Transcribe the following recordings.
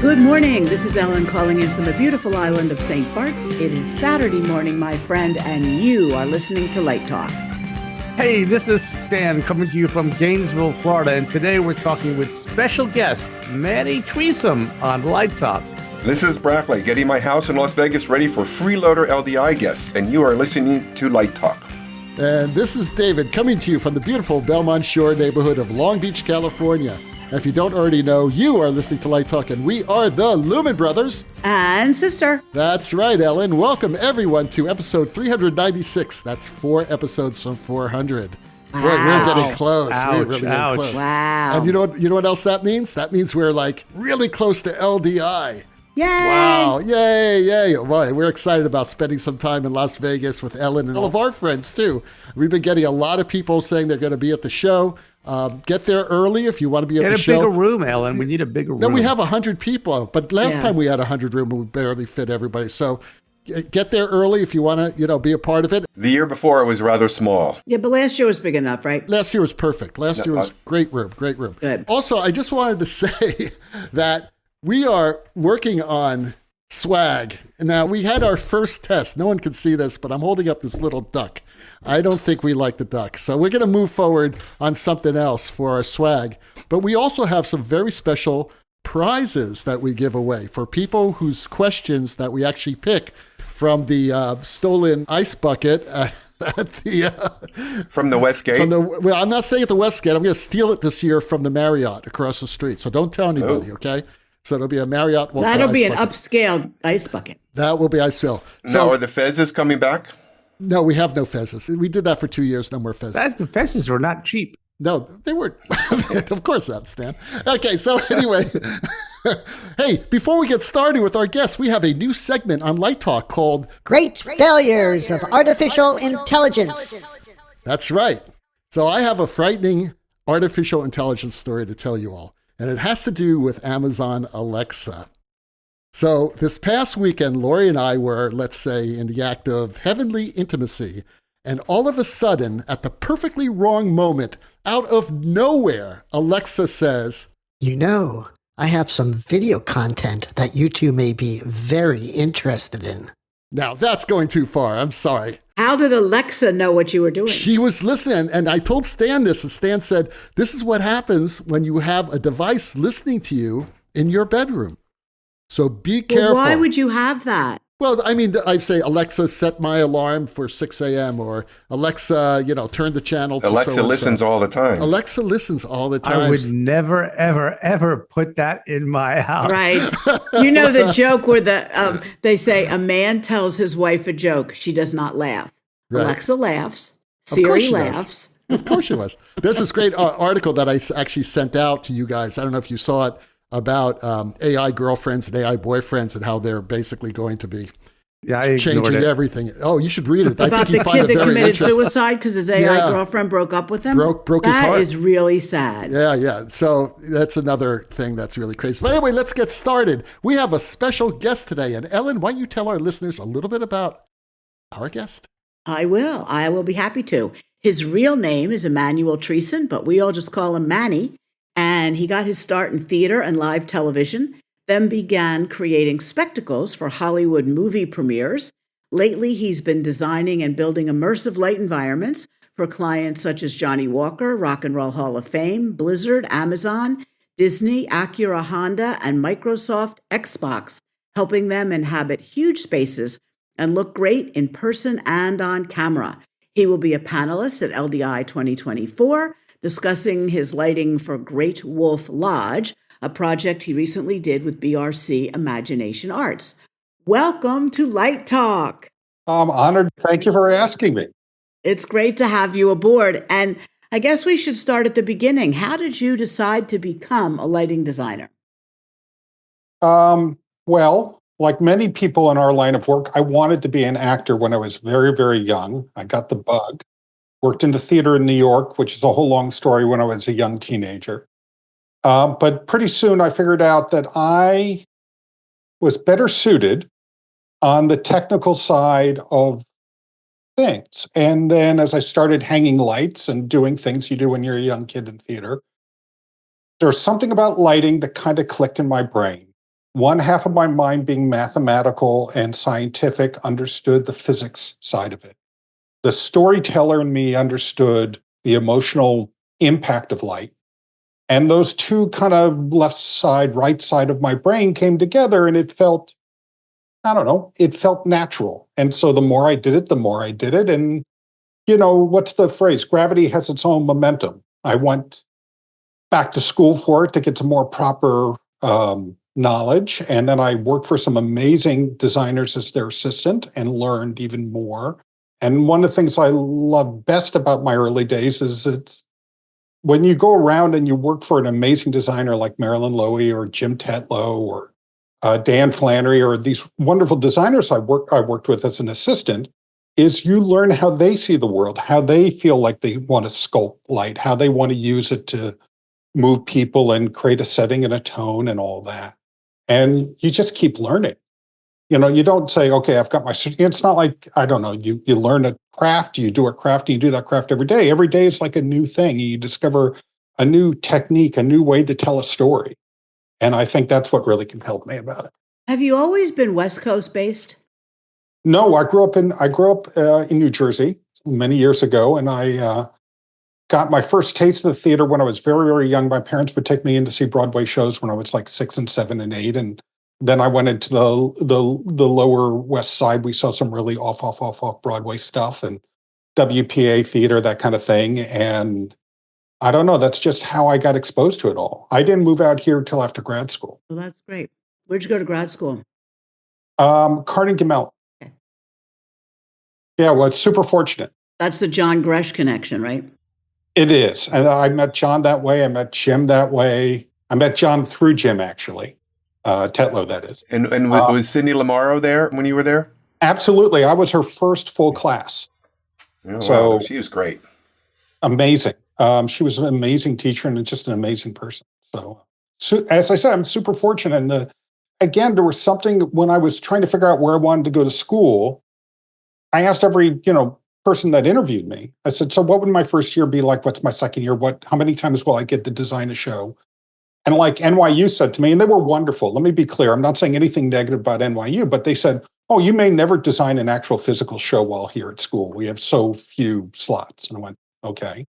Good morning. This is Ellen calling in from the beautiful island of St. Bart's. It is Saturday morning, my friend, and you are listening to Light Talk. Hey, this is Stan coming to you from Gainesville, Florida, and today we're talking with special guest Manny Treeson on Light Talk. This is Brackley, getting my house in Las Vegas ready for freeloader LDI guests, and you are listening to Light Talk. And this is David coming to you from the beautiful Belmont Shore neighborhood of Long Beach, California. If you don't already know, you are listening to Light Talk, and we are the Lumen Brothers and Sister. That's right, Ellen. Welcome, everyone, to episode 396. That's 4 episodes from 400. Wow. We're getting close. We're really ouch. getting close. Wow. And you know what else that means? That means we're like really close to LDI. Yay! Wow. Yay. Well, we're excited about spending some time in Las Vegas with Ellen and all of our friends, too. We've been getting a lot of people saying they're going to be at the show. Get there early if you want to be at the show. Get a bigger room, Ellen. We need a bigger room. Then we have 100 people. But last time we had 100 room, we barely fit everybody. So get there early if you want to, be a part of it. The year before, it was rather small. Yeah, but last year was big enough, right? Last year was perfect. Last year was great room. Good. Also, I just wanted to say that we are working on swag. Now, we had our first test. No one can see this, but I'm holding up this little duck. I don't think we like the duck. So we're going to move forward on something else for our swag. But we also have some very special prizes that we give away for people whose questions that we actually pick from the stolen ice bucket at the... from the West Gate? Well, I'm not saying at the West Gate. I'm going to steal it this year from the Marriott across the street. So don't tell anybody, okay? So it'll be a Marriott. That'll be an upscale ice bucket. That will be ice fill. So, are the fezzes coming back? No, we have no fezzes. We did that for 2 years. No more fezzes. The fezzes were not cheap. No, they weren't. Of course not, Stan. Okay, so anyway. Hey, before we get started with our guests, we have a new segment on Light Talk called Great Failures of Artificial Intelligence. That's right. So I have a frightening artificial intelligence story to tell you all. And it has to do with Amazon Alexa. So this past weekend, Lori and I were, let's say, in the act of heavenly intimacy. And all of a sudden, at the perfectly wrong moment, out of nowhere, Alexa says, I have some video content that you two may be very interested in. Now, that's going too far. I'm sorry. How did Alexa know what you were doing? She was listening, and I told Stan this, and Stan said, this is what happens when you have a device listening to you in your bedroom. So be careful. Why would you have that? Well, I mean, I'd say, Alexa, set my alarm for 6 a.m. or Alexa, turn the channel to Alexa listens all the time. Alexa listens all the time. I would never, ever, ever put that in my house. Right. You know the joke where they say a man tells his wife a joke. She does not laugh. Right. Alexa laughs. Siri laughs. Of course she was. There's this great article that I actually sent out to you guys. I don't know if you saw it, about AI girlfriends and AI boyfriends and how they're basically going to be changing everything. Oh, you should read it. About the kid that committed suicide because his AI girlfriend broke up with him? Broke his heart. That is really sad. Yeah. So that's another thing that's really crazy. But anyway, let's get started. We have a special guest today. And Ellen, why don't you tell our listeners a little bit about our guest? I will be happy to. His real name is Emmanuel Treeson, but we all just call him Manny. And he got his start in theater and live television, then began creating spectacles for Hollywood movie premieres. Lately, he's been designing and building immersive light environments for clients such as Johnny Walker, Rock and Roll Hall of Fame, Blizzard, Amazon, Disney, Acura, Honda, and Microsoft Xbox, helping them inhabit huge spaces and look great in person and on camera. He will be a panelist at LDI 2024, discussing his lighting for Great Wolf Lodge, a project he recently did with BRC Imagination Arts. Welcome to Light Talk. I'm honored. Thank you for asking me. It's great to have you aboard. And I guess we should start at the beginning. How did you decide to become a lighting designer? Well, like many people in our line of work, I wanted to be an actor when I was very, very young. I got the bug. Worked in the theater in New York, which is a whole long story when I was a young teenager. But pretty soon I figured out that I was better suited on the technical side of things. And then as I started hanging lights and doing things you do when you're a young kid in theater, there's something about lighting that kind of clicked in my brain. One half of my mind being mathematical and scientific understood the physics side of it. The storyteller in me understood the emotional impact of light. And those two kind of left side, right side of my brain came together, and it felt, I don't know, it felt natural. And so the more I did it, the more I did it. And, what's the phrase? Gravity has its own momentum. I went back to school for it to get some more proper knowledge. And then I worked for some amazing designers as their assistant and learned even more. And one of the things I love best about my early days is it's when you go around and you work for an amazing designer like Marilyn Lowy or Jim Tetlow or Dan Flannery or these wonderful designers I worked with as an assistant, is you learn how they see the world, how they feel like they want to sculpt light, how they want to use it to move people and create a setting and a tone and all that. And you just keep learning. You don't say, okay, I've got my, it's not like, I don't know, you learn a craft, you do a craft, and you do that craft every day. Every day is like a new thing. You discover a new technique, a new way to tell a story. And I think that's what really compelled me about it. Have you always been West Coast based? No, I grew up in New Jersey many years ago, and I got my first taste of the theater when I was very, very young. My parents would take me in to see Broadway shows when I was like 6 and 7 and 8, and then I went into the lower West Side. We saw some really off Broadway stuff and WPA theater, that kind of thing. And I don't know, that's just how I got exposed to it all. I didn't move out here until after grad school. Well, that's great. Where'd you go to grad school? Carnegie Mellon. Okay. Yeah, well, it's super fortunate. That's the John Gresh connection, right? It is. And I met John that way. I met Jim that way. I met John through Jim, actually. Tetlow, that is. And was Cindy Lamaro there when you were there? Absolutely. I was her first full class. Oh, So wow. She was great. Amazing. She was an amazing teacher and just an amazing person. So as I said, I'm super fortunate. And again, there was something when I was trying to figure out where I wanted to go to school. I asked every, person that interviewed me. I said, so what would my first year be like? What's my second year? How many times will I get to design a show? And like NYU said to me, and they were wonderful. Let me be clear. I'm not saying anything negative about NYU, but they said, oh, you may never design an actual physical show while here at school. We have so few slots. And I went, okay.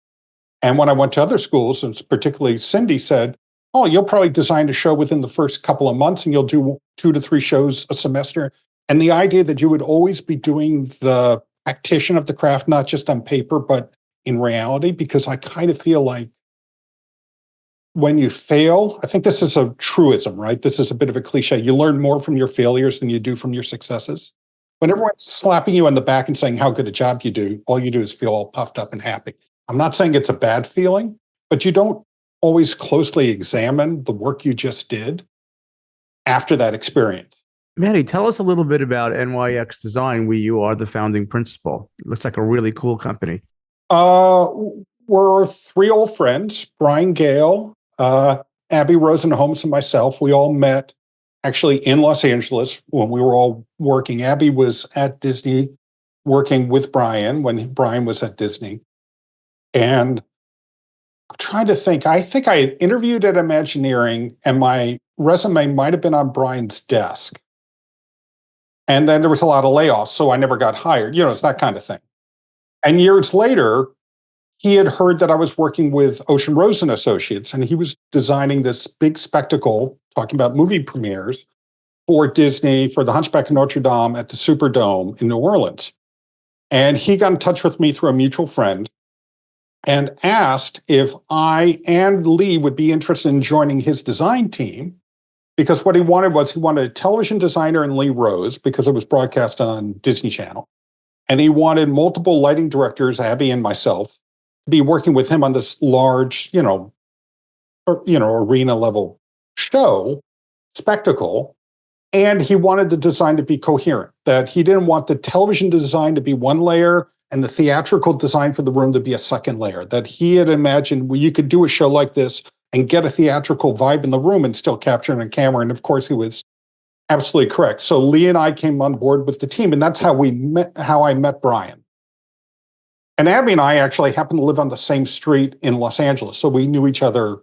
And when I went to other schools, and particularly Cindy said, oh, you'll probably design a show within the first couple of months and you'll do 2 to 3 shows a semester. And the idea that you would always be doing the practitioner of the craft, not just on paper, but in reality, because I kind of feel like when you fail, I think this is a truism, right? This is a bit of a cliche. You learn more from your failures than you do from your successes. When everyone's slapping you on the back and saying how good a job you do, all you do is feel all puffed up and happy. I'm not saying it's a bad feeling, but you don't always closely examine the work you just did after that experience. Manny, tell us a little bit about NYX Design, where you are the founding principal. It looks like a really cool company. We're 3 old friends, Brian Gale, Abby Rosenholmes, and myself. We all met actually in Los Angeles when we were all working. Abby was at Disney working with Brian when Brian was at Disney. And I'm trying to think, I think I had interviewed at Imagineering and my resume might have been on Brian's desk. And then there was a lot of layoffs, so I never got hired. It's that kind of thing. And years later, he had heard that I was working with Ocean Rose and Associates, and he was designing this big spectacle, talking about movie premieres, for Disney, for The Hunchback of Notre Dame at the Superdome in New Orleans. And he got in touch with me through a mutual friend and asked if I and Lee would be interested in joining his design team, because what he wanted a television designer in Lee Rose, because it was broadcast on Disney Channel. And he wanted multiple lighting directors, Abby and myself, to be working with him on this large, arena level show, spectacle. And he wanted the design to be coherent, that he didn't want the television design to be one layer and the theatrical design for the room to be a second layer, that he had imagined, well, you could do a show like this and get a theatrical vibe in the room and still capture it on camera. And of course, he was absolutely correct. So Lee and I came on board with the team, and that's how I met Brian. And Abby and I actually happened to live on the same street in Los Angeles. So we knew each other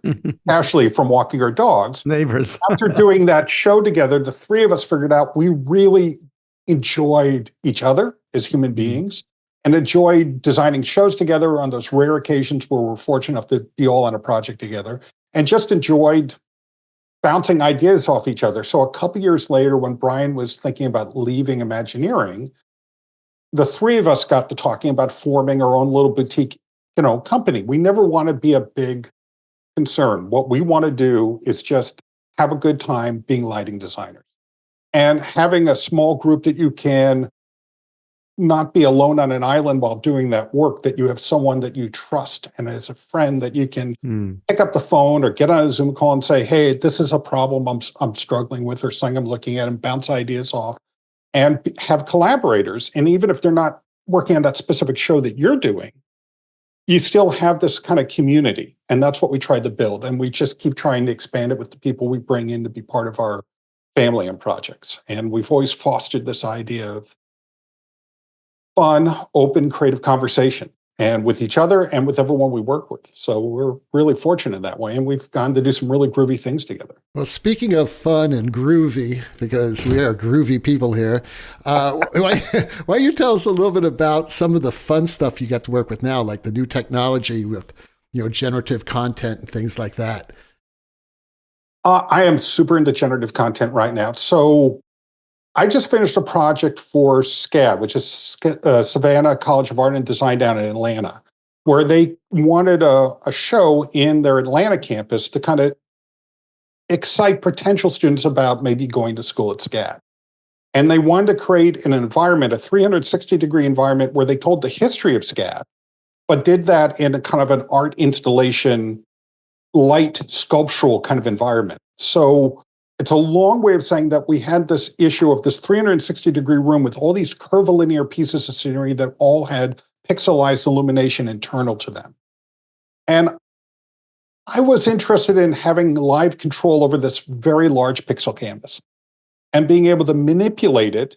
casually from walking our dogs. Neighbors. After doing that show together, the three of us figured out we really enjoyed each other as human beings and enjoyed designing shows together on those rare occasions where we're fortunate enough to be all on a project together, and just enjoyed bouncing ideas off each other. So a couple years later, when Brian was thinking about leaving Imagineering, the three of us got to talking about forming our own little boutique, company. We never want to be a big concern. What we want to do is just have a good time being lighting designers. And having a small group that you can not be alone on an island while doing that work, that you have someone that you trust and as a friend that you can pick up the phone or get on a Zoom call and say, hey, this is a problem I'm struggling with, or something I'm looking at, and bounce ideas off and have collaborators. And even if they're not working on that specific show that you're doing, you still have this kind of community. And that's what we tried to build. And we just keep trying to expand it with the people we bring in to be part of our family and projects. And we've always fostered this idea of fun, open, creative conversation, and with each other and with everyone we work with. So we're really fortunate in that way. And we've gone to do some really groovy things together. Well, speaking of fun and groovy, because we are groovy people here, why don't you tell us a little bit about some of the fun stuff you got to work with now, like the new technology with, generative content and things like that? I am super into generative content right now. So I just finished a project for SCAD, which is Savannah College of Art and Design down in Atlanta, where they wanted a show in their Atlanta campus to kind of excite potential students about maybe going to school at SCAD. And they wanted to create an environment, a 360-degree environment where they told the history of SCAD, but did that in a kind of an art installation, light sculptural kind of environment. So it's a long way of saying that we had this issue of this 360-degree room with all these curvilinear pieces of scenery that all had pixelized illumination internal to them. And I was interested in having live control over this very large pixel canvas and being able to manipulate it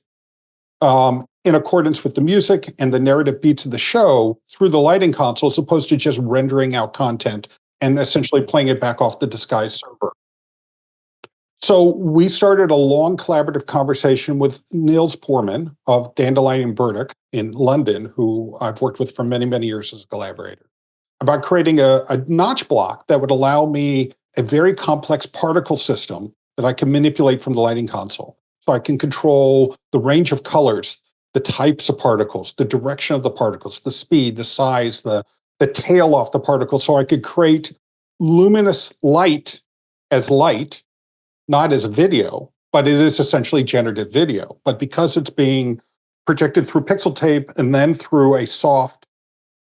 in accordance with the music and the narrative beats of the show through the lighting console, as opposed to just rendering out content and essentially playing it back off the disguised server. So we started a long collaborative conversation with Niels Poorman of Dandelion Burdock in London, who I've worked with for many, many years as a collaborator, about creating a notch block that would allow me a very complex particle system that I can manipulate from the lighting console. So I can control the range of colors, the types of particles, the direction of the particles, the speed, the size, the tail off the particle. So I could create luminous light as light, not as video, but it is essentially generative video. But because it's being projected through pixel tape and then through a soft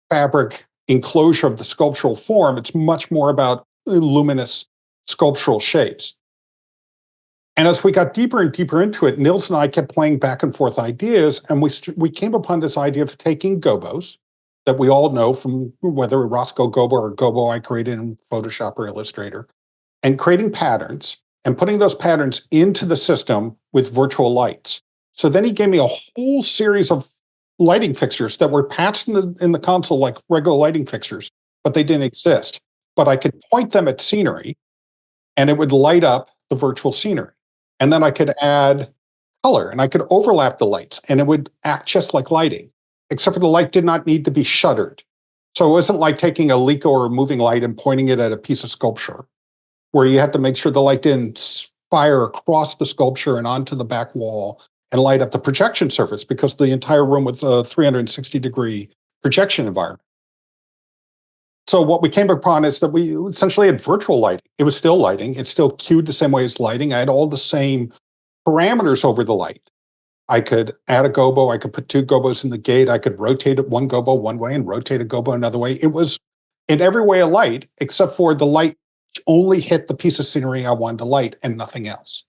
fabric enclosure of the sculptural form, it's much more about luminous sculptural shapes. And as we got deeper and deeper into it, Nils and I kept playing back and forth ideas, and we came upon this idea of taking gobos that we all know from whether Roscoe Gobo or Gobo I created in Photoshop or Illustrator, and creating patterns and putting those patterns into the system with virtual lights. So then he gave me a whole series of lighting fixtures that were patched in the console like regular lighting fixtures, but they didn't exist. But I could point them at scenery, and it would light up the virtual scenery. And then I could add color, and I could overlap the lights, and it would act just like lighting, except for the light did not need to be shuttered. So it wasn't like taking a Leica or a moving light and pointing it at a piece of sculpture, where you had to make sure the light didn't fire across the sculpture and onto the back wall and light up the projection surface, because the entire room was a 360-degree projection environment. So what we came upon is that we essentially had virtual lighting. It was still lighting. It's still cued the same way as lighting. I had all the same parameters over the light. I could add a gobo. I could put two gobos in the gate. I could rotate it one gobo one way and rotate a gobo another way. It was in every way a light, except for the light only hit the piece of scenery I wanted to light and nothing else.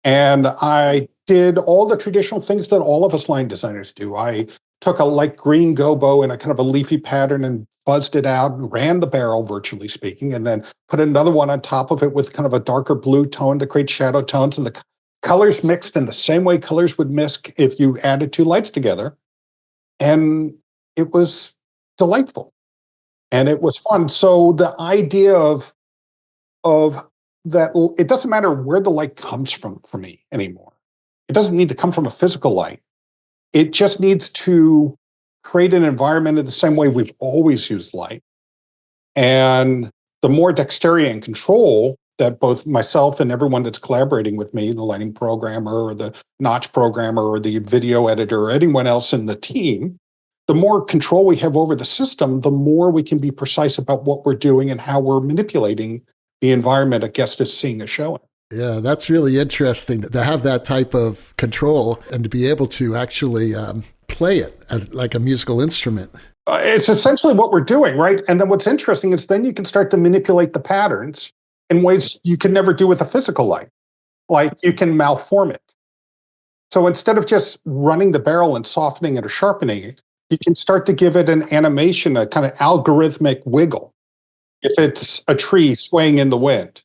And I did all the traditional things that all of us line designers do. I took a light green gobo in a kind of a leafy pattern and fuzzed it out and ran the barrel, virtually speaking, and then put another one on top of it with kind of a darker blue tone to create shadow tones, and the colors mixed in the same way colors would mix if you added two lights together. And it was delightful. And it was fun. So the idea of that, it doesn't matter where the light comes from for me anymore. It doesn't need to come from a physical light. It just needs to create an environment in the same way we've always used light. And the more dexterity and control that both myself and everyone that's collaborating with me, the lighting programmer or the notch programmer or the video editor or anyone else in the team, the more control we have over the system, the more we can be precise about what we're doing and how we're manipulating the environment a guest is seeing a show in. Yeah, that's really interesting to have that type of control and to be able to actually play it as like a musical instrument. It's essentially what we're doing, right? And then what's interesting is then you can start to manipulate the patterns in ways you can never do with a physical light. Like you can malform it. So instead of just running the barrel and softening it or sharpening it, you can start to give it an animation, a kind of algorithmic wiggle. If it's a tree swaying in the wind.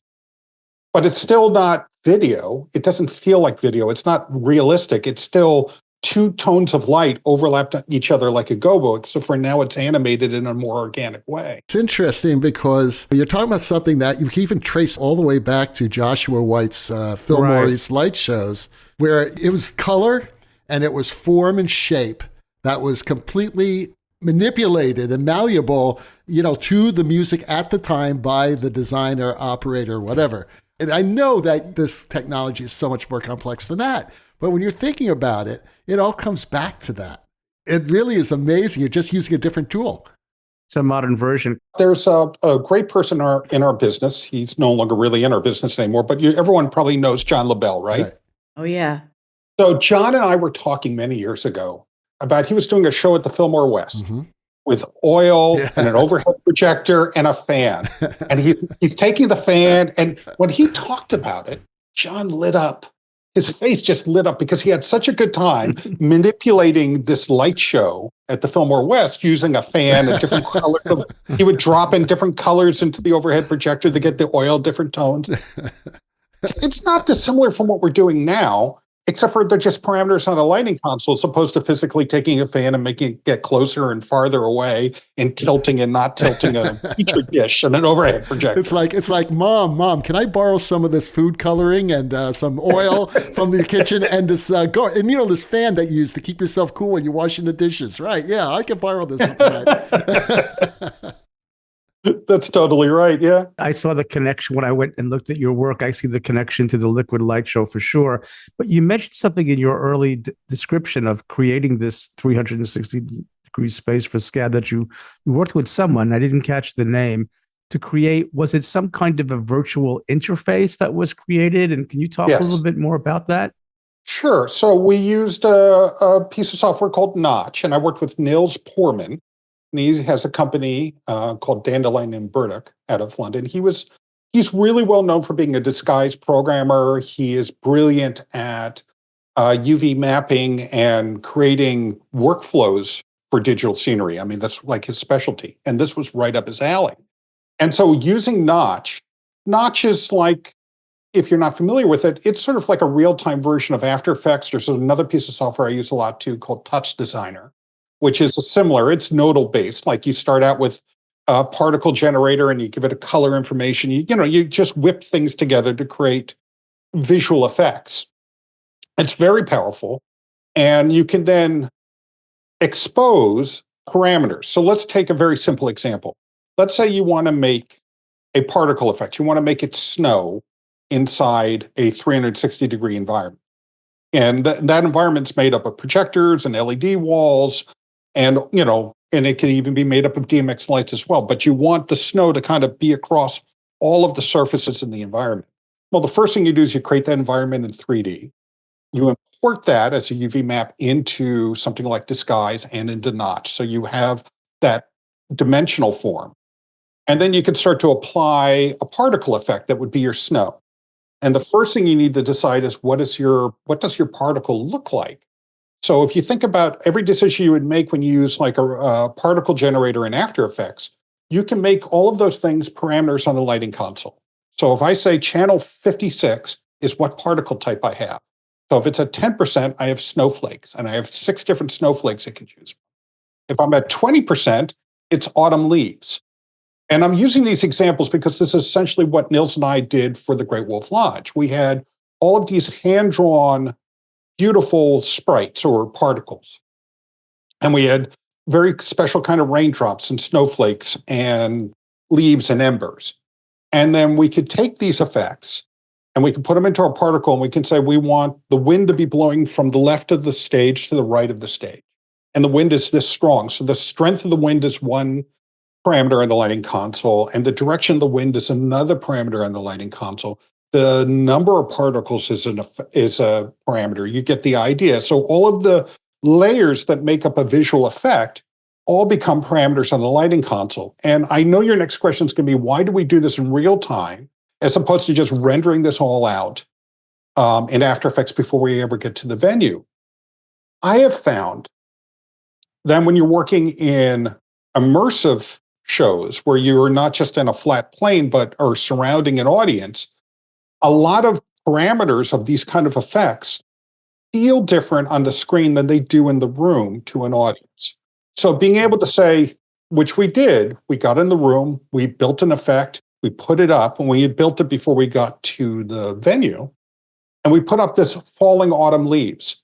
But it's still not video. It doesn't feel like video. It's not realistic. It's still two tones of light overlapped each other like a gobo. So for now, it's animated in a more organic way. It's interesting because you're talking about something that you can even trace all the way back to Joshua White's Phil Morey's light shows, where it was color and it was form and shape that was completely manipulated and malleable, to the music at the time by the designer, operator, whatever. And I know that this technology is so much more complex than that. But when you're thinking about it, it all comes back to that. It really is amazing. You're just using a different tool. It's a modern version. There's a great person in our business. He's no longer really in our business anymore, but everyone probably knows John LaBelle, right? Oh, yeah. So John and I were talking many years ago about he was doing a show at the Fillmore West with oil and an overhead projector and a fan. And he's taking the fan, and when he talked about it, John lit up. His face just lit up because he had such a good time manipulating this light show at the Fillmore West using a fan and different colors. He would drop in different colors into the overhead projector to get the oil different tones. It's not dissimilar from what we're doing now, except for they're just parameters on a lighting console as opposed to physically taking a fan and making it get closer and farther away and tilting and not tilting a petri dish and an overhead projector. It's like, Mom, can I borrow some of this food coloring and some oil from the kitchen and this this fan that you use to keep yourself cool when you're washing the dishes, right? Yeah, I can borrow this for tonight. That's totally right. Yeah. I saw the connection when I went and looked at your work. I see the connection to the Liquid Light Show for sure. But you mentioned something in your early description of creating this 360-degree space for SCAD that you worked with someone, I didn't catch the name, to create. Was it some kind of a virtual interface that was created? And can you talk a little bit more about that? Sure. So we used a piece of software called Notch, and I worked with Nils Poorman. And he has a company called Dandelion and Burdock out of London. He's really well known for being a disguise programmer. He is brilliant at UV mapping and creating workflows for digital scenery. I mean, that's like his specialty. And this was right up his alley. And so using Notch is like, if you're not familiar with it, it's sort of like a real-time version of After Effects. There's another piece of software I use a lot too called Touch Designer, which is similar. It's nodal based. Like you start out with a particle generator and you give it a color information. You just whip things together to create visual effects. It's very powerful. And you can then expose parameters. So let's take a very simple example. Let's say you want to make a particle effect. You want to make it snow inside a 360-degree environment. And that environment's made up of projectors and LED walls. And, and it can even be made up of DMX lights as well. But you want the snow to kind of be across all of the surfaces in the environment. Well, the first thing you do is you create that environment in 3D. You import that as a UV map into something like Disguise and into Notch. So you have that dimensional form. And then you can start to apply a particle effect that would be your snow. And the first thing you need to decide is what does your particle look like? So if you think about every decision you would make when you use like a particle generator in After Effects, you can make all of those things parameters on the lighting console. So if I say channel 56 is what particle type I have. So if it's at 10%, I have snowflakes, and I have 6 different snowflakes I can choose from. If I'm at 20%, it's autumn leaves. And I'm using these examples because this is essentially what Nils and I did for the Great Wolf Lodge. We had all of these hand-drawn, beautiful sprites or particles. And we had very special kind of raindrops and snowflakes and leaves and embers. And then we could take these effects and we can put them into our particle, and we can say we want the wind to be blowing from the left of the stage to the right of the stage. And the wind is this strong. So the strength of the wind is one parameter on the lighting console, and the direction of the wind is another parameter on the lighting console. The number of particles is a parameter. You get the idea. So all of the layers that make up a visual effect all become parameters on the lighting console. And I know your next question is going to be, why do we do this in real time as opposed to just rendering this all out in After Effects before we ever get to the venue? I have found that when you're working in immersive shows where you're not just in a flat plane but are surrounding an audience, a lot of parameters of these kind of effects feel different on the screen than they do in the room to an audience. So being able to say, which we did, we got in the room, we built an effect, we put it up, and we had built it before we got to the venue, and we put up this falling autumn leaves.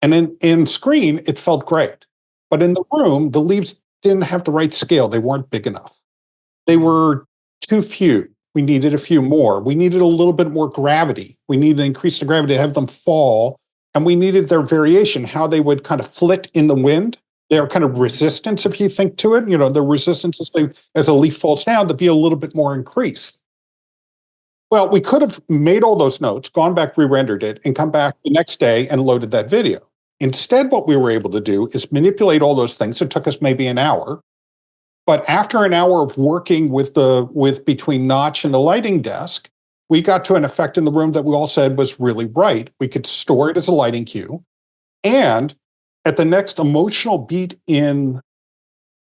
And in screen, it felt great. But in the room, the leaves didn't have the right scale. They weren't big enough. They were too few. We needed a few more. We needed a little bit more gravity. We needed to increase the gravity to have them fall. And we needed their variation, how they would kind of flit in the wind. Their kind of resistance, if you think to it, the resistance as a leaf falls down to be a little bit more increased. Well, we could have made all those notes, gone back, re-rendered it, and come back the next day and loaded that video. Instead, what we were able to do is manipulate all those things. It took us maybe an hour. But after an hour of working with between Notch and the lighting desk, we got to an effect in the room that we all said was really right. We could store it as a lighting cue. And at the next emotional beat in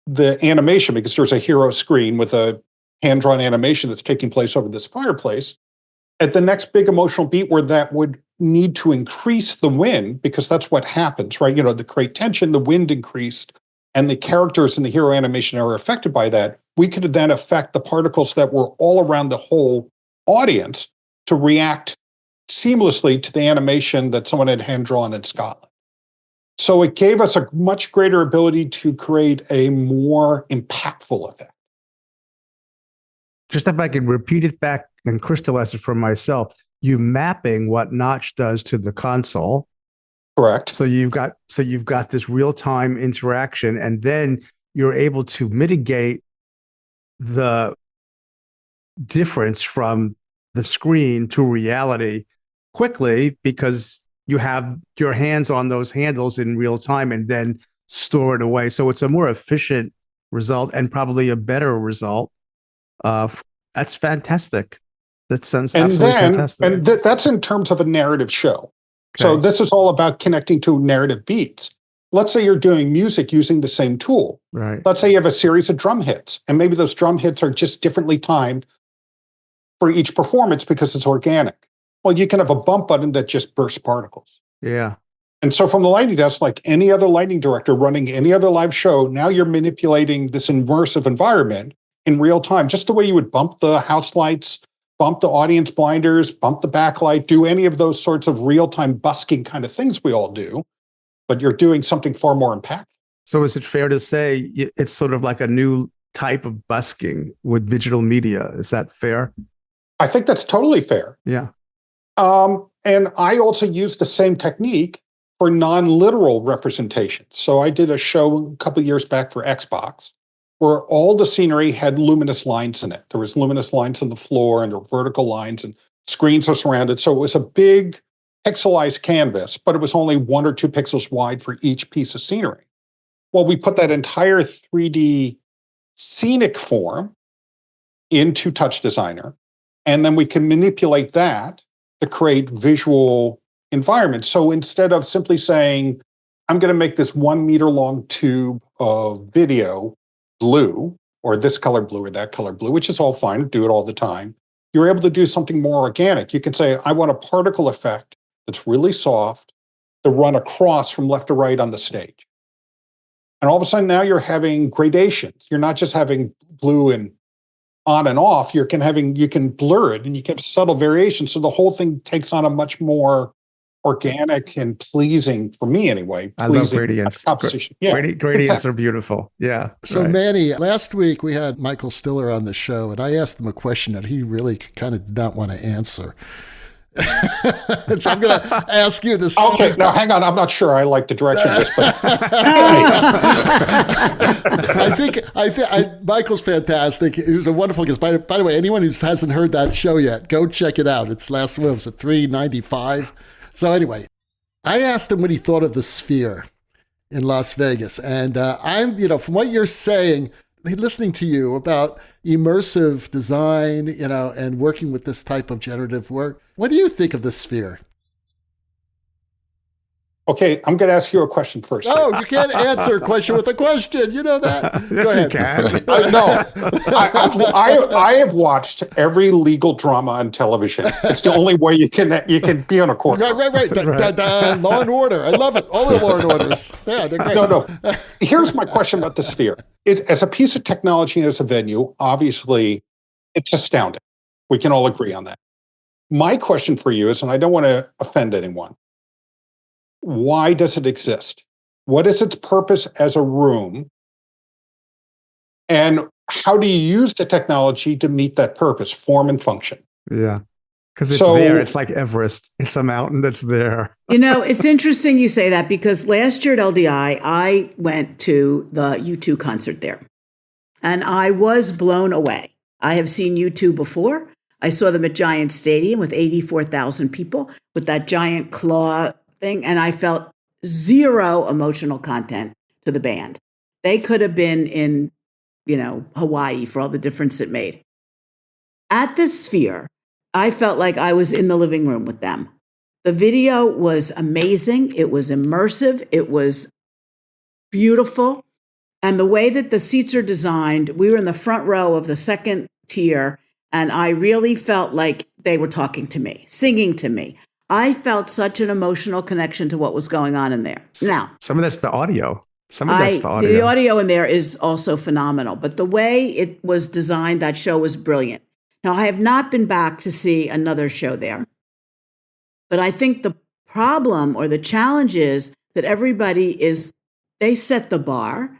the animation, because there's a hero screen with a hand-drawn animation that's taking place over this fireplace, at the next big emotional beat where that would need to increase the wind, because that's what happens, right? To create tension, the wind increased, and the characters in the hero animation are affected by that. We could then affect the particles that were all around the whole audience to react seamlessly to the animation that someone had hand-drawn in Scotland. So it gave us a much greater ability to create a more impactful effect. Just if I could repeat it back and crystallize it for myself, you mapping what Notch does to the console. Correct. So you've got this real-time interaction, and then you're able to mitigate the difference from the screen to reality quickly because you have your hands on those handles in real time and then store it away. So it's a more efficient result and probably a better result. That's fantastic. That sounds absolutely fantastic. And that's in terms of a narrative show. Okay. So this is all about connecting to narrative beats. Let's say you're doing music using the same tool. Right. Let's say you have a series of drum hits, and maybe those drum hits are just differently timed for each performance because it's organic. Well, you can have a bump button that just bursts particles. Yeah. And so from the lighting desk, like any other lighting director running any other live show, now you're manipulating this immersive environment in real time, just the way you would bump the house lights, bump the audience blinders, bump the backlight, do any of those sorts of real-time busking kind of things we all do, but you're doing something far more impactful. So is it fair to say it's sort of like a new type of busking with digital media? Is that fair? I think that's totally fair. Yeah. And I also use the same technique for non-literal representations. So I did a show a couple of years back for Xbox where all the scenery had luminous lines in it. There was luminous lines on the floor and there were vertical lines and screens are surrounded. So it was a big pixelized canvas, but it was only 1 or 2 pixels wide for each piece of scenery. Well, we put that entire 3D scenic form into Touch Designer, and then we can manipulate that to create visual environments. So instead of simply saying, I'm going to make this 1 meter long tube of video blue, or this color blue or that color blue, which is all fine, do it all the time, you're able to do something more organic. You can say, I want a particle effect that's really soft to run across from left to right on the stage. And all of a sudden now you're having gradations. You're not just having blue and on and off. You can blur it and you get subtle variations. So the whole thing takes on a much more organic and pleasing, for me anyway. I love gradients. Composition. Yeah, gradients are beautiful. Yeah. So Manny, last week we had Michael Stiller on the show, and I asked him a question that he really kind of did not want to answer. So I'm going to ask you this. Okay, now hang on. I'm not sure I like the direction of this, but I think Michael's fantastic. He was a wonderful guest. By the way, anyone who hasn't heard that show yet, go check it out. It's last week. It was at 395. So anyway, I asked him what he thought of the Sphere in Las Vegas, and I'm, from what you're saying, listening to you about immersive design, and working with this type of generative work. What do you think of the Sphere? Okay, I'm going to ask you a question first. Oh, you can't answer a question with a question. You know that? Yes, you can. No, I have watched every legal drama on television. It's the only way you can be on a court. Right. Law and Order. I love it. All the Law and Orders. Yeah, they're great. No. Here's my question about the Sphere. As a piece of technology and as a venue, obviously, it's astounding. We can all agree on that. My question for you is, and I don't want to offend anyone, why does it exist? What is its purpose as a room? And how do you use the technology to meet that purpose, form and function? Yeah, because it's there. It's like Everest. It's a mountain that's there. It's interesting you say that, because last year at LDI, I went to the U2 concert there. And I was blown away. I have seen U2 before. I saw them at Giant Stadium with 84,000 people with that giant claw thing, and I felt zero emotional content to the band. They could have been in, Hawaii for all the difference it made. At the Sphere, I felt like I was in the living room with them. The video was amazing. It was immersive. It was beautiful. And the way that the seats are designed, we were in the front row of the second tier, and I really felt like they were talking to me, singing to me. I felt such an emotional connection to what was going on in there. Now, some of that's the audio. The audio in there is also phenomenal, but the way it was designed, that show was brilliant. Now, I have not been back to see another show there, but I think the problem or the challenge is that they set the bar,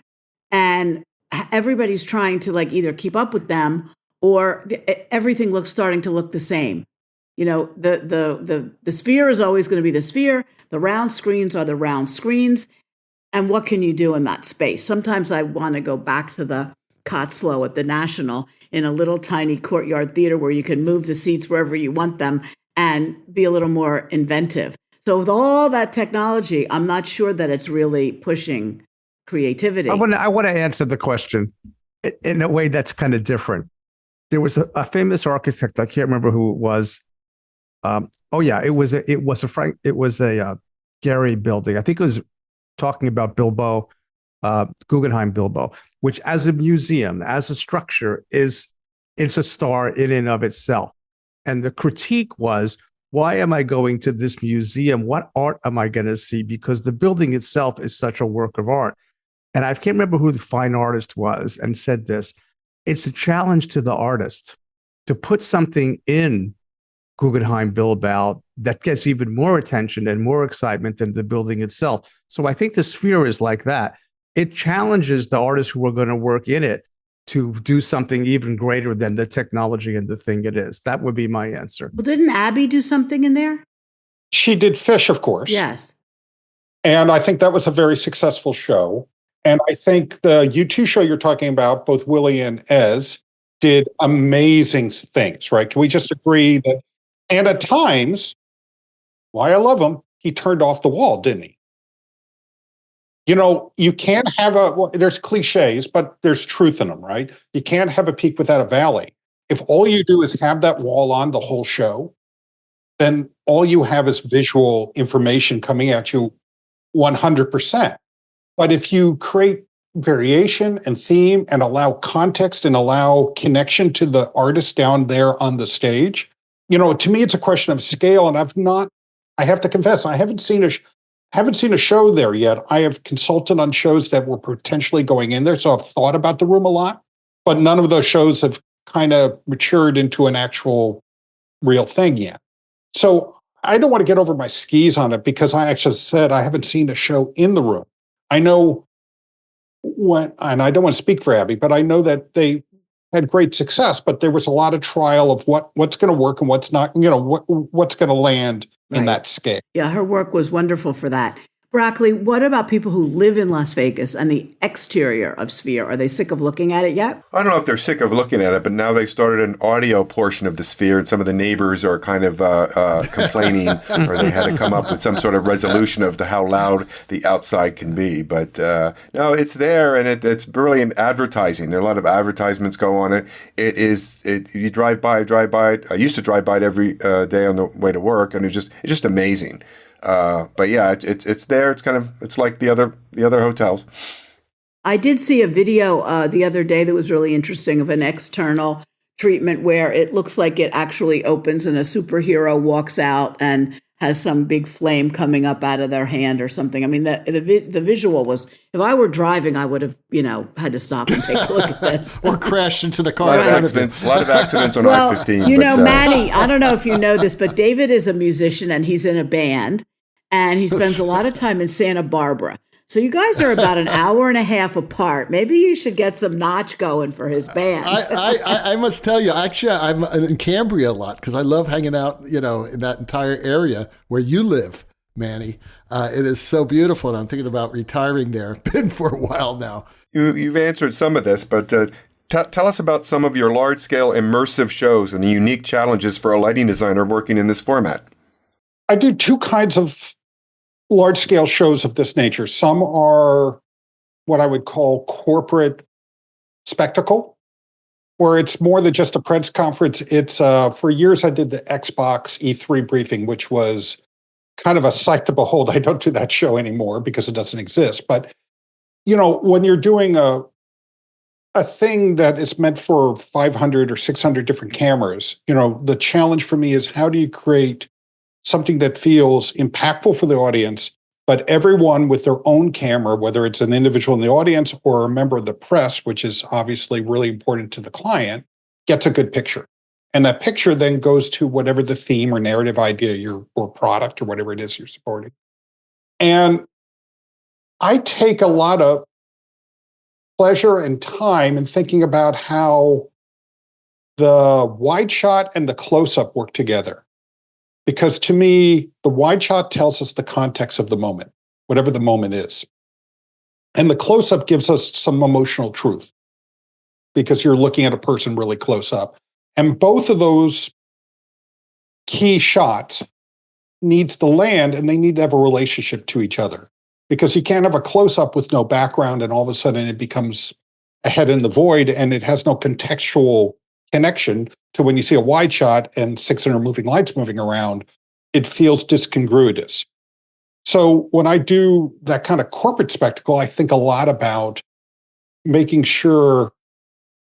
and everybody's trying to either keep up with them, or everything starting to look the same. The Sphere is always going to be the Sphere. The round screens are the round screens. And what can you do in that space? Sometimes I want to go back to the Cotslow at the National in a little tiny courtyard theater where you can move the seats wherever you want them and be a little more inventive. So with all that technology, I'm not sure that it's really pushing creativity. I want to answer the question in a way that's kind of different. There was a famous architect. I can't remember who it was. It was a Gehry building. I think it was talking about Bilbo, Guggenheim Bilbo, which as a museum, as a structure, it's a star in and of itself. And the critique was, why am I going to this museum? What art am I going to see? Because the building itself is such a work of art. And I can't remember who the fine artist was and said this. It's a challenge to the artist to put something in Guggenheim Bilbao that gets even more attention and more excitement than the building itself. So I think the Sphere is like that. It challenges the artists who are going to work in it to do something even greater than the technology and the thing it is. That would be my answer. Well, didn't Abby do something in there? She did Fish, of course. Yes. And I think that was a very successful show. And I think the U2 show you're talking about, both Willie and Ez, did amazing things, right? Can we just agree that? And at times, why I love him, he turned off the wall, didn't he? You can't have there's cliches, but there's truth in them, right? You can't have a peak without a valley. If all you do is have that wall on the whole show, then all you have is visual information coming at you 100%. But if you create variation and theme and allow context and allow connection to the artist down there on the stage, to me, it's a question of scale. And I have to confess, I haven't seen haven't seen a show there yet. I have consulted on shows that were potentially going in there, so I've thought about the room a lot, but none of those shows have kind of matured into an actual real thing yet. So I don't want to get over my skis on it because I actually said I haven't seen a show in the room. I know and I don't want to speak for Abby, but I know that they had great success, but there was a lot of trial of what's going to work and what's not, what's going to land in that scale. Yeah, her work was wonderful for that. Brackley, what about people who live in Las Vegas and the exterior of Sphere? Are they sick of looking at it yet? I don't know if they're sick of looking at it, but now they've started an audio portion of the Sphere, and some of the neighbors are kind of complaining, or they had to come up with some sort of resolution of how loud the outside can be. But no, it's there, and it's brilliant advertising. There are a lot of advertisements go on it. You drive by it. I used to drive by it every day on the way to work, and it's just amazing. But yeah, it's there. It's like the other hotels. I did see a video the other day that was really interesting of an external treatment where it looks like it actually opens and a superhero walks out and has some big flame coming up out of their hand or something. I mean, the visual was, if I were driving, I would have, had to stop and take a look at this. Or crash into the car. A lot of accidents on I-15. Manny, I don't know if you know this, but David is a musician and he's in a band and he spends a lot of time in Santa Barbara. So you guys are about an hour and a half apart. Maybe you should get some notch going for his band. I must tell you, actually, I'm in Cambria a lot because I love hanging out, in that entire area where you live, Manny. It is so beautiful, and I'm thinking about retiring there. Been for a while now. You've answered some of this, but tell us about some of your large-scale immersive shows and the unique challenges for a lighting designer working in this format. I do two kinds of large-scale shows of this nature. Some are what I would call corporate spectacle, where it's more than just a press conference. It's for years I did the Xbox E3 briefing, which was kind of a sight to behold. I don't do that show anymore because it doesn't exist. But when you're doing a thing that is meant for 500 or 600 different cameras, the challenge for me is how do you create something that feels impactful for the audience, but everyone with their own camera, whether it's an individual in the audience or a member of the press, which is obviously really important to the client, gets a good picture. And that picture then goes to whatever the theme or narrative idea or product or whatever it is you're supporting. And I take a lot of pleasure and time in thinking about how the wide shot and the close-up work together. Because to me, the wide shot tells us the context of the moment, whatever the moment is. And the close-up gives us some emotional truth because you're looking at a person really close up. And both of those key shots needs to land and they need to have a relationship to each other. Because you can't have a close-up with no background and all of a sudden it becomes a head in the void and it has no contextual connection to when you see a wide shot and 600 moving lights moving around, it feels discongruous. So when I do that kind of corporate spectacle, I think a lot about making sure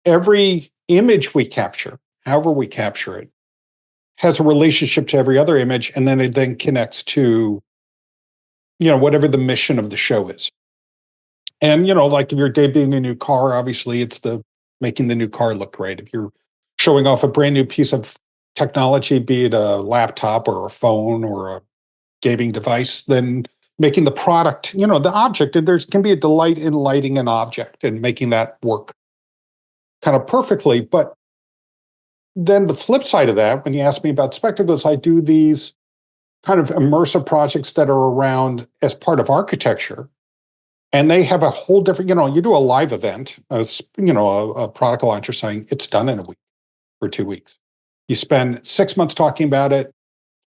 every image we capture, however we capture it, has a relationship to every other image, and then it then connects to, whatever the mission of the show is. And, like if you're debuting a new car, obviously it's making the new car look great. If you're showing off a brand new piece of technology, be it a laptop or a phone or a gaming device, then making the product, the object, and there can be a delight in lighting an object and making that work kind of perfectly. But then the flip side of that, when you ask me about spectacles, I do these kind of immersive projects that are around as part of architecture. And they have a whole different, you do a live event, a product launcher saying it's done in a week or 2 weeks. You spend 6 months talking about it,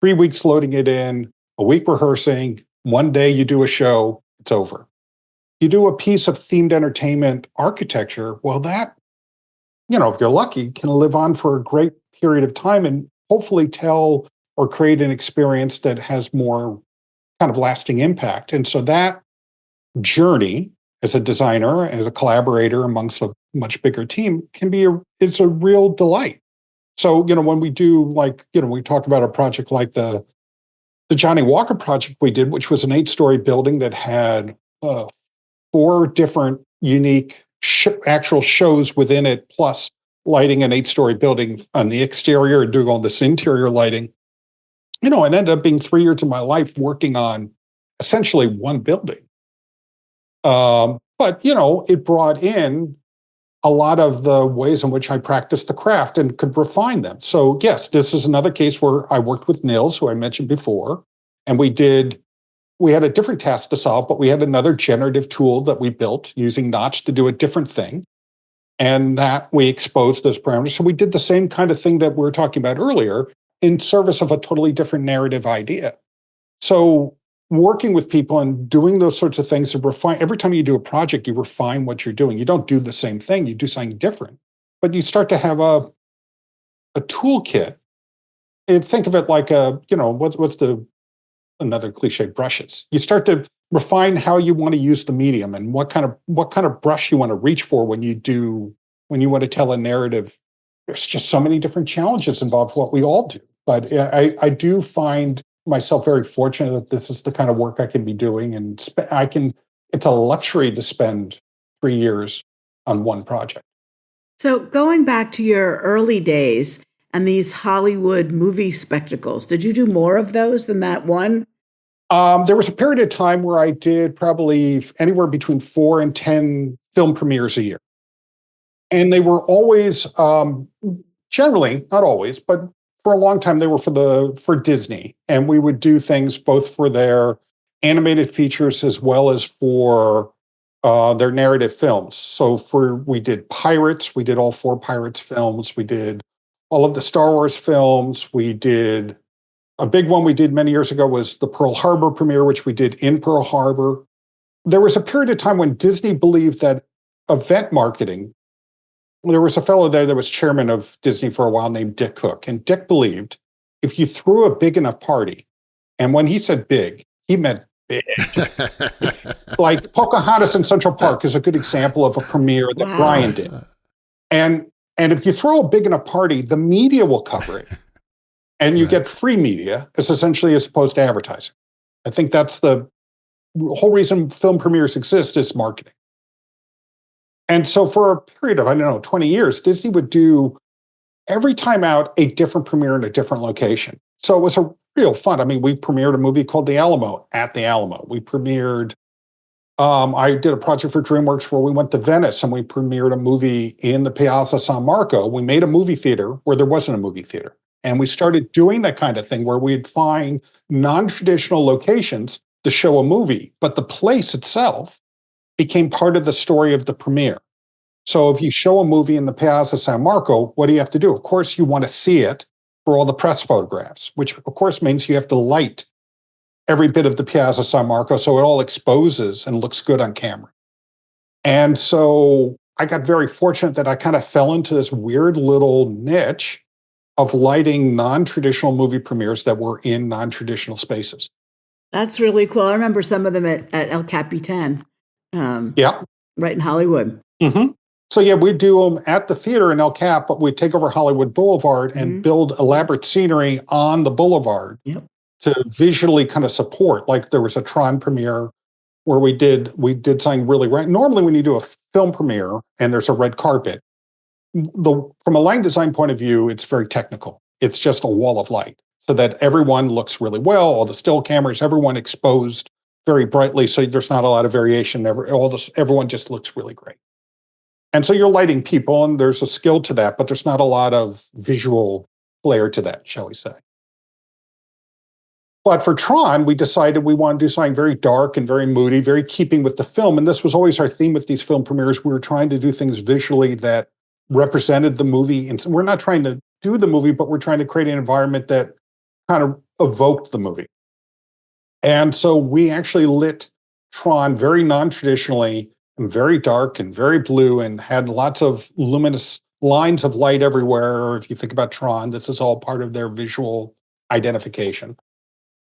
3 weeks loading it in, a week rehearsing, one day you do a show, it's over. You do a piece of themed entertainment architecture, well, that, if you're lucky, can live on for a great period of time and hopefully tell or create an experience that has more kind of lasting impact. And so that journey as a designer, as a collaborator amongst a much bigger team it's a real delight. So, when we do we talk about a project like the the Johnny Walker project we did, which was an 8-story building that had 4 different unique actual shows within it, plus lighting an 8-story building on the exterior and doing all this interior lighting. It ended up being 3 years of my life working on essentially one building. But it brought in a lot of the ways in which I practiced the craft and could refine them. So yes, this is another case where I worked with Nils, who I mentioned before, and we had a different task to solve, but we had another generative tool that we built using Notch to do a different thing. And that we exposed those parameters. So we did the same kind of thing that we were talking about earlier in service of a totally different narrative idea. So working with people and doing those sorts of things to refine, every time you do a project, you refine what you're doing. You don't do the same thing, you do something different. But you start to have a toolkit. And think of it like what's another cliche, brushes. You start to refine how you want to use the medium and what kind of brush you want to reach for when you want to tell a narrative. There's just so many different challenges involved, what we all do. But I do find myself very fortunate that this is the kind of work I can be doing, and it's a luxury to spend 3 years on one project. So going back to your early days and these Hollywood movie spectacles, did you do more of those than that one? There was a period of time where I did probably anywhere between 4 and 10 film premieres a year. And they were always, generally, not always, but for a long time, they were for Disney. And we would do things both for their animated features as well as for their narrative films. So we did Pirates, we did all 4 Pirates films, we did all of the Star Wars films, we did a big one we did many years ago was the Pearl Harbor premiere, which we did in Pearl Harbor. There was a period of time when Disney believed that event marketing, there was a fellow there that was chairman of Disney for a while named Dick Cook. And Dick believed if you threw a big enough party, and when he said big, he meant big. Like Pocahontas in Central Park is a good example of a premiere that Brian did. And if you throw a big enough party, the media will cover it. And you get free media, as opposed to advertising. I think that's the whole reason film premieres exist is marketing. And so for a period of, 20 years, Disney would do every time out a different premiere in a different location. So it was a real fun. I mean, we premiered a movie called The Alamo at the Alamo. We premiered, I did a project for DreamWorks where we went to Venice and we premiered a movie in the Piazza San Marco. We made a movie theater where there wasn't a movie theater. And we started doing that kind of thing where we'd find non-traditional locations to show a movie, but the place itself became part of the story of the premiere. So if you show a movie in the Piazza San Marco, what do you have to do? Of course, you want to see it for all the press photographs, which of course means you have to light every bit of the Piazza San Marco so it all exposes and looks good on camera. And so I got very fortunate that I kind of fell into this weird little niche of lighting non-traditional movie premieres that were in non-traditional spaces. That's really cool. I remember some of them at El Capitan. Right in Hollywood. Mm-hmm. So yeah, we do them at the theater in El Cap, but we take over Hollywood Boulevard and build elaborate scenery on the boulevard to visually kind of support. Like there was a Tron premiere where we did something really right. Normally when you do a film premiere and there's a red carpet, from a lighting design point of view, it's very technical. It's just a wall of light so that everyone looks really well, all the still cameras, everyone exposed very brightly, so there's not a lot of variation. Everyone just looks really great. And so you're lighting people, and there's a skill to that, but there's not a lot of visual flair to that, shall we say. But for Tron, we decided we wanted to do something very dark and very moody, very keeping with the film. And this was always our theme with these film premieres. We were trying to do things visually that represented the movie. And so we're not trying to do the movie, but we're trying to create an environment that kind of evoked the movie. And so we actually lit Tron very non-traditionally and very dark and very blue and had lots of luminous lines of light everywhere. If you think about Tron, this is all part of their visual identification.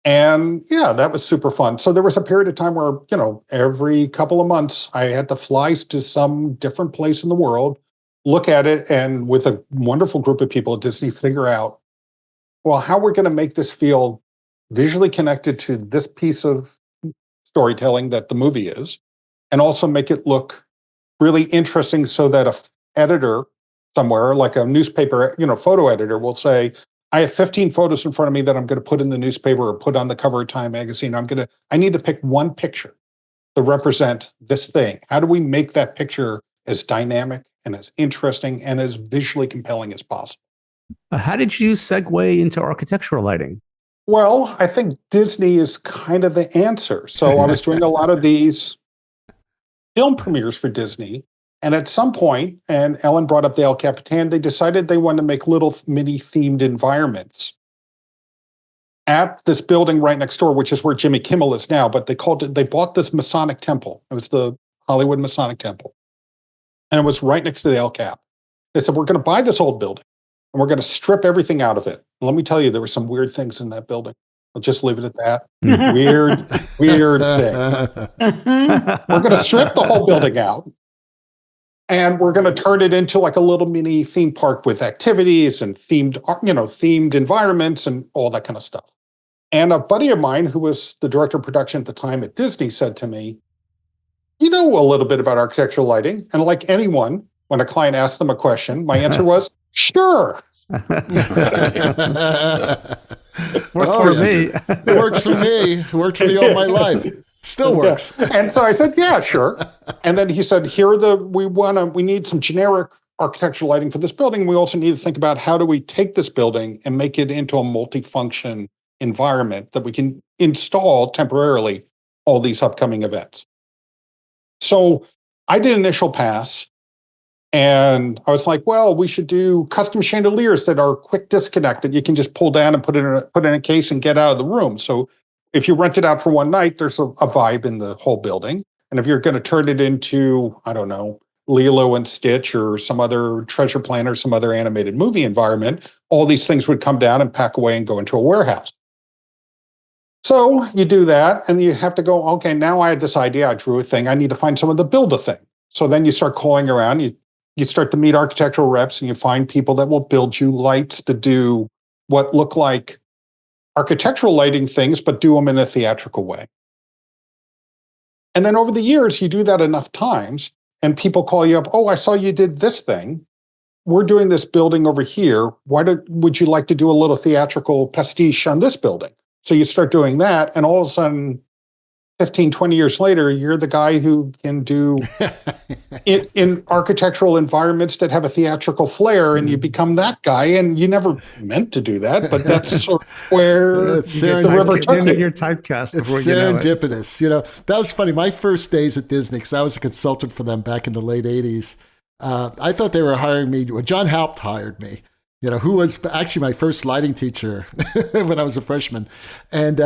And yeah, that was super fun. So there was a period of time where, every couple of months I had to fly to some different place in the world, look at it, and with a wonderful group of people at Disney, figure out, well, how we're going to make this feel visually connected to this piece of storytelling that the movie is, and also make it look really interesting so that a editor somewhere, like a newspaper, photo editor, will say, I have 15 photos in front of me that I'm going to put in the newspaper or put on the cover of Time magazine. I need to pick one picture to represent this thing. How do we make that picture as dynamic and as interesting and as visually compelling as possible? How did you segue into architectural lighting? Well, I think Disney is kind of the answer. So I was doing a lot of these film premieres for Disney. And at some point, and Ellen brought up the El Capitan, they decided they wanted to make little mini themed environments at this building right next door, which is where Jimmy Kimmel is now. But they bought this Masonic temple. It was the Hollywood Masonic temple. And it was right next to the El Cap. They said, we're going to buy this old building and we're going to strip everything out of it. And let me tell you, there were some weird things in that building. I'll just leave it at that. Weird thing. We're going to strip the whole building out. And we're going to turn it into like a little mini theme park with activities and themed environments and all that kind of stuff. And a buddy of mine who was the director of production at the time at Disney said to me, you know a little bit about architectural lighting. And like anyone, when a client asked them a question, my answer was, sure. Worked for me. Works for me. Worked for me all my life. Still works. Yeah. And so I said, yeah, sure. And then he said, we need some generic architectural lighting for this building. We also need to think about how do we take this building and make it into a multifunction environment that we can install temporarily all these upcoming events. So I did initial pass and I was like, well, we should do custom chandeliers that are quick disconnect that you can just pull down and put in a case and get out of the room. So if you rent it out for one night, there's a vibe in the whole building. And if you're going to turn it into, I don't know, Lilo and Stitch or some other Treasure Planet or some other animated movie environment, all these things would come down and pack away and go into a warehouse. So you do that and you have to go, okay, now I had this idea, I drew a thing, I need to find someone to build a thing. So then you start calling around, you start to meet architectural reps and you find people that will build you lights to do what look like architectural lighting things, but do them in a theatrical way. And then over the years, you do that enough times and people call you up, oh, I saw you did this thing. We're doing this building over here. Would you like to do a little theatrical pastiche on this building? So you start doing that, and all of a sudden, 15, 20 years later, you're the guy who can do it in architectural environments that have a theatrical flair, and you become that guy. And you never meant to do that, but that's sort of where the river took you. You're typecast. It's serendipitous. That was funny. My first days at Disney, because I was a consultant for them back in the late 80s, I thought they were hiring me. John Haupt hired me. Who was actually my first lighting teacher when I was a freshman. And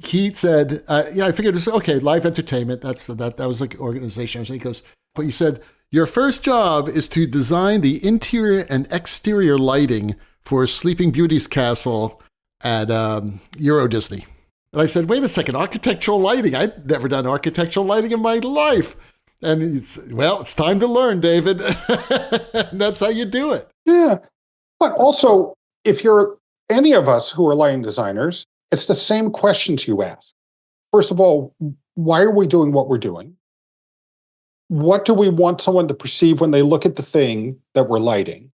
he said, I figured, okay, live entertainment, that was like organization. So he goes, but you said, your first job is to design the interior and exterior lighting for Sleeping Beauty's castle at Euro Disney. And I said, wait a second, architectural lighting? I'd never done architectural lighting in my life. And it's time to learn, David. And that's how you do it. Yeah. But also, if you're any of us who are lighting designers, it's the same questions you ask. First of all, why are we doing what we're doing? What do we want someone to perceive when they look at the thing that we're lighting?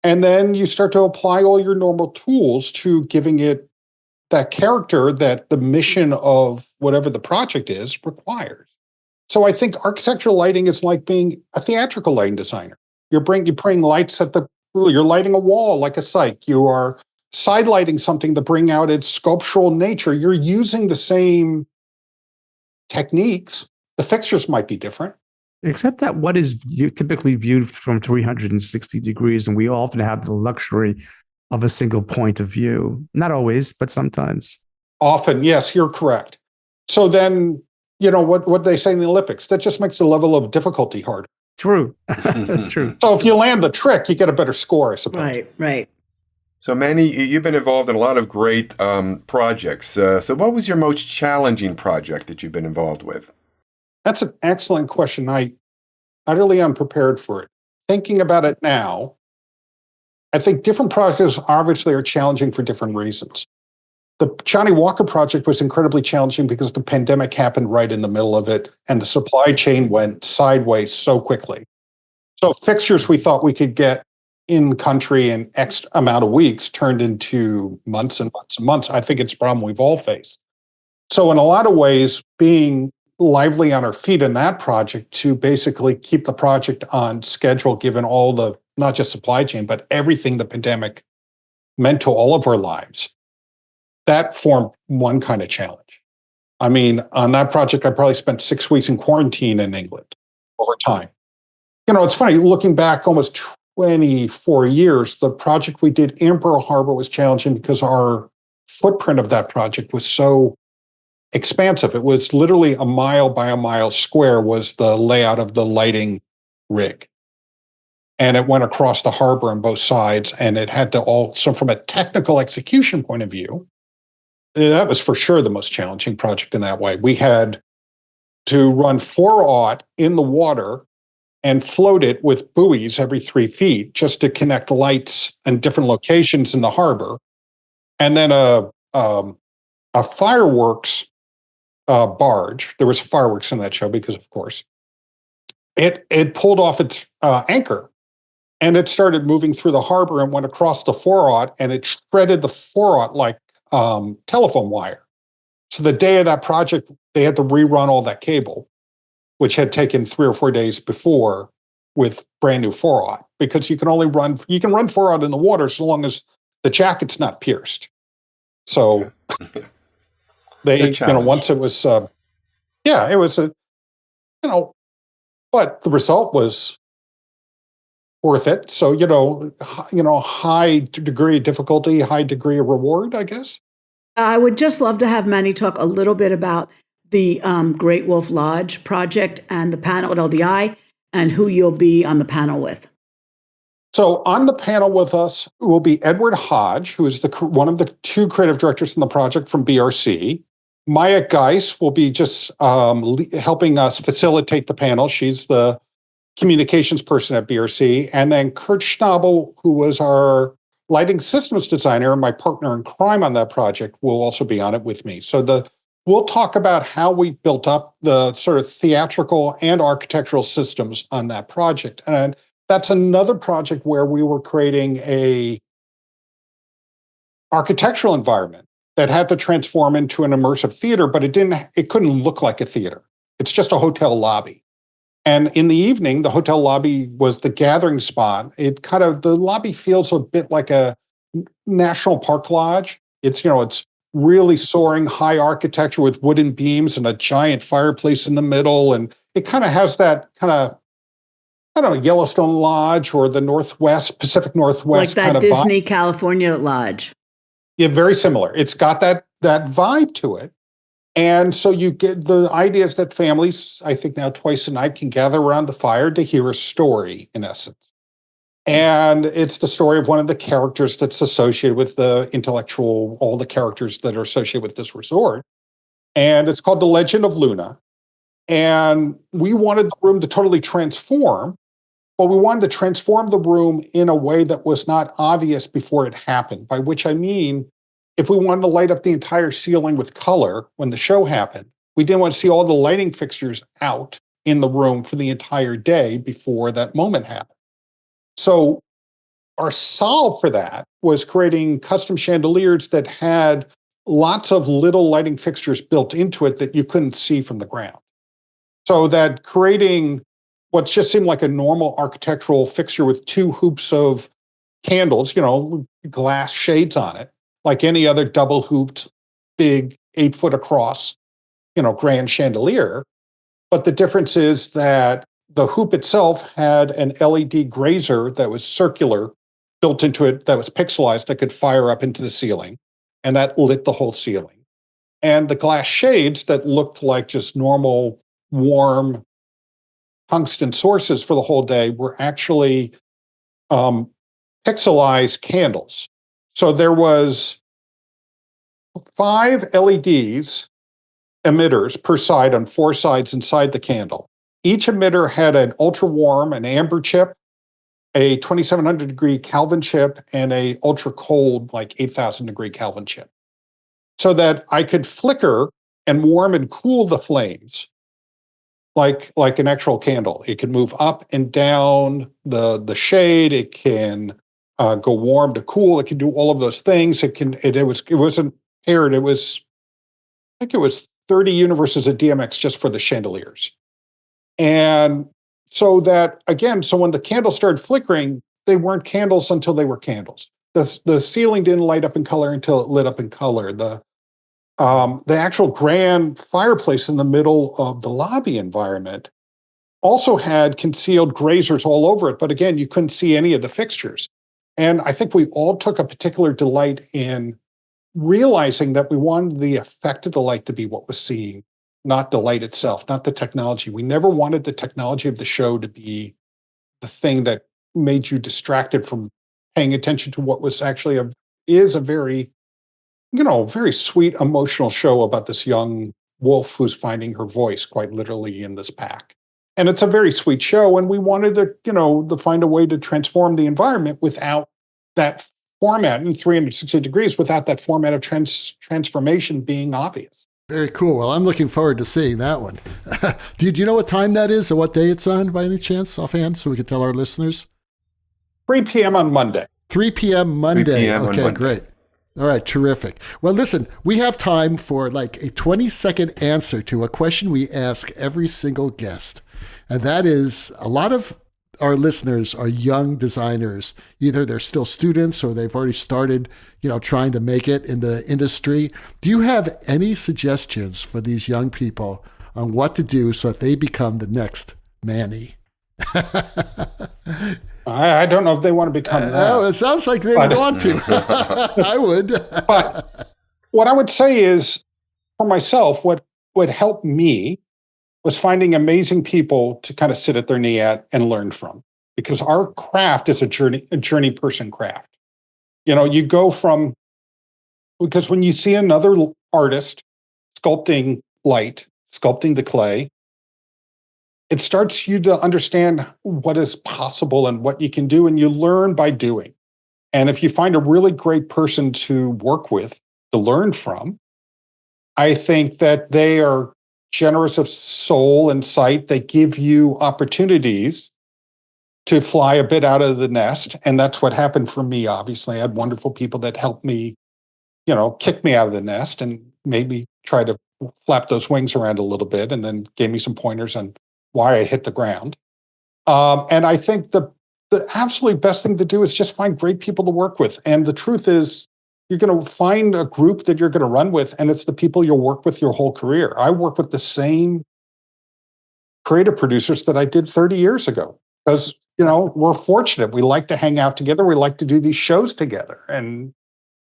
And then you start to apply all your normal tools to giving it that character that the mission of whatever the project is requires. So I think architectural lighting is like being a theatrical lighting designer. You're bringing lights you're lighting a wall like a cyc. You are side lighting something to bring out its sculptural nature. You're using the same techniques. The fixtures might be different. Except that what is typically viewed from 360 degrees, and we often have the luxury of a single point of view. Not always, but sometimes. Often, yes, you're correct. So then, what they say in the Olympics, that just makes the level of difficulty harder. True. True. So if you land the trick, you get a better score, I suppose. Right. So Manny, you've been involved in a lot of great projects. So what was your most challenging project that you've been involved with? That's an excellent question. I utterly unprepared for it. Thinking about it now, I think different projects obviously are challenging for different reasons. The Johnny Walker project was incredibly challenging because the pandemic happened right in the middle of it, and the supply chain went sideways so quickly. So fixtures we thought we could get in country in X amount of weeks turned into months and months and months. I think it's a problem we've all faced. So in a lot of ways, being lively on our feet in that project to basically keep the project on schedule, given all the, not just supply chain, but everything the pandemic meant to all of our lives, that formed one kind of challenge. I mean, on that project, I probably spent 6 weeks in quarantine in England over time. You know, it's funny, looking back almost 24 years, the project we did in Pearl Harbor was challenging because our footprint of that project was so expansive. It was literally a mile by a mile square was the layout of the lighting rig. And it went across the harbor on both sides, and it had to all, so from a technical execution point of view, that was for sure the most challenging project in that way. We had to run 4-aught in the water and float it with buoys every 3 feet just to connect lights in different locations in the harbor. And then a fireworks barge. There was fireworks in that show because, of course, it pulled off its anchor, and it started moving through the harbor and went across the 4-aught, and it shredded the 4-aught like telephone wire. So the day of that project, they had to rerun all that cable, which had taken 3 or 4 days before with brand new 4-aught, because you can run 4-aught in the water so long as the jacket's not pierced. So they, once it was, it was but the result was worth it. So, high degree of difficulty, high degree of reward, I guess. I would just love to have Manny talk a little bit about the Great Wolf Lodge project and the panel at LDI and who you'll be on the panel with. So on the panel with us will be Edward Hodge, who is one of the 2 creative directors in the project from BRC. Maya Geis will be just helping us facilitate the panel. She's the communications person at BRC. And then Kurt Schnabel, who was our lighting systems designer and my partner in crime on that project, will also be on it with me. So we'll talk about how we built up the sort of theatrical and architectural systems on that project. And that's another project where we were creating a architectural environment that had to transform into an immersive theater, but it couldn't look like a theater. It's just a hotel lobby. And in the evening, the hotel lobby was the gathering spot. The lobby feels a bit like a national park lodge. It's really soaring high architecture with wooden beams and a giant fireplace in the middle. And it kind of has that kind of, I don't know, Yellowstone Lodge or the Pacific Northwest like kind that of Disney vibe. California Lodge. Yeah, very similar. It's got that vibe to it. And so you get the idea is that families, I think now twice a night, can gather around the fire to hear a story, in essence. And it's the story of one of the characters that's associated with all the characters that are associated with this resort. And it's called The Legend of Luna. And we wanted the room to totally transform, but we wanted to transform the room in a way that was not obvious before it happened, by which I mean, if we wanted to light up the entire ceiling with color when the show happened, we didn't want to see all the lighting fixtures out in the room for the entire day before that moment happened. So our solve for that was creating custom chandeliers that had lots of little lighting fixtures built into it that you couldn't see from the ground. So that creating what just seemed like a normal architectural fixture with 2 hoops of candles, glass shades on it, like any other double hooped, big 8-foot across, grand chandelier. But the difference is that the hoop itself had an LED grazer that was circular built into it, that was pixelized, that could fire up into the ceiling, and that lit the whole ceiling. And the glass shades that looked like just normal, warm tungsten sources for the whole day were actually pixelized candles. So there was 5 LEDs emitters per side on 4 sides inside the candle. Each emitter had an ultra warm, an amber chip, a 2700 degree Kelvin chip, and a ultra cold, like 8000 degree Kelvin chip. so that I could flicker and warm and cool the flames like an actual candle. It can move up and down the shade. It can go warm to cool. It can do all of those things. It wasn't paired. I think it was 30 universes of DMX just for the chandeliers. And so when the candles started flickering, they weren't candles until they were candles. The ceiling didn't light up in color until it lit up in color. The actual grand fireplace in the middle of the lobby environment also had concealed grazers all over it. But again, you couldn't see any of the fixtures. And I think we all took a particular delight in realizing that we wanted the effect of the light to be what was seen, not the light itself, not the technology. We never wanted the technology of the show to be the thing that made you distracted from paying attention to what was actually a very, very sweet, emotional show about this young wolf who's finding her voice quite literally in this pack. And it's a very sweet show. And we wanted to find a way to transform the environment without that format in 360 degrees, without that format of transformation being obvious. Very cool. Well, I'm looking forward to seeing that one. Do you know what time that is or what day it's on by any chance offhand so we can tell our listeners? 3 p.m. on Monday. 3 p.m. Monday. 3 p.m. on Okay, Monday. great. All right, terrific. Well, listen, we have time for like a 20-second answer to a question we ask every single guest. And that is, a lot of our listeners are young designers. Either they're still students or they've already started, trying to make it in the industry. Do you have any suggestions for these young people on what to do so that they become the next Manny? I don't know if they want to become that. Oh, it sounds like they would want to. I would. But what I would say is, for myself, what would help me was finding amazing people to kind of sit at their knee at and learn from. Because our craft is a journey person craft. You go from, because when you see another artist sculpting light, sculpting the clay, it starts you to understand what is possible and what you can do, and you learn by doing. And if you find a really great person to work with, to learn from, I think that they are generous of soul and sight. They give you opportunities to fly a bit out of the nest. And that's what happened for me, obviously. I had wonderful people that helped me, kick me out of the nest and made me try to flap those wings around a little bit, and then gave me some pointers on why I hit the ground. And I think the absolutely best thing to do is just find great people to work with. And the truth is, you're going to find a group that you're going to run with, and it's the people you'll work with your whole career. I work with the same creative producers that I did 30 years ago because, we're fortunate. We like to hang out together. We like to do these shows together, and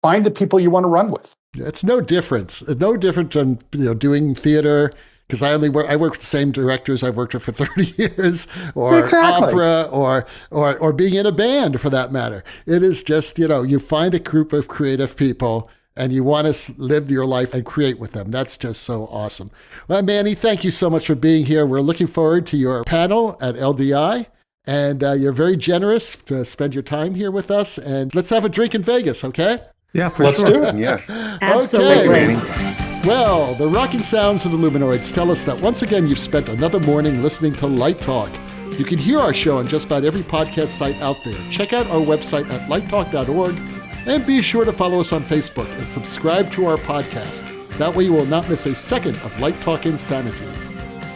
find the people you want to run with. It's no different. It's no different than doing theater. Because I work with the same directors I've worked with for 30 years, or Exactly. opera, or being in a band for that matter. It is just, you find a group of creative people and you want to live your life and create with them. That's just so awesome. Well, Manny, thank you so much for being here. We're looking forward to your panel at LDI. And you're very generous to spend your time here with us. And let's have a drink in Vegas, okay? Yeah, for Let's sure. do it. Yeah. Absolutely. Hey, Manny. Well, the rocking sounds of the Luminoids tell us that once again you've spent another morning listening to Light Talk. You can hear our show on just about every podcast site out there. Check out our website at lighttalk.org and be sure to follow us on Facebook and subscribe to our podcast. That way you will not miss a second of Light Talk insanity.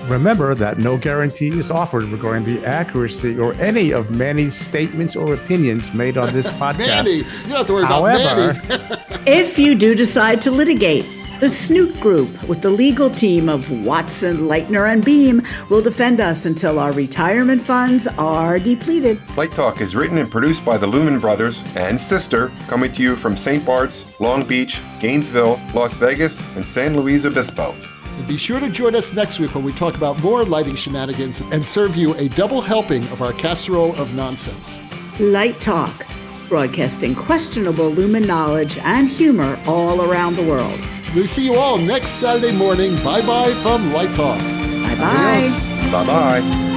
Remember that no guarantee is offered regarding the accuracy or any of Manny's statements or opinions made on this podcast. Manny, you don't have to worry However, about Manny. If you do decide to litigate, the Snoot Group, with the legal team of Watson, Leitner, and Beam, will defend us until our retirement funds are depleted. Light Talk is written and produced by the Lumen Brothers and Sister, coming to you from St. Bart's, Long Beach, Gainesville, Las Vegas, and San Luis Obispo. And be sure to join us next week when we talk about more lighting shenanigans and serve you a double helping of our casserole of nonsense. Light Talk, broadcasting questionable Lumen knowledge and humor all around the world. We'll see you all next Saturday morning. Bye-bye from Light Talk. Bye-bye. Bye-bye.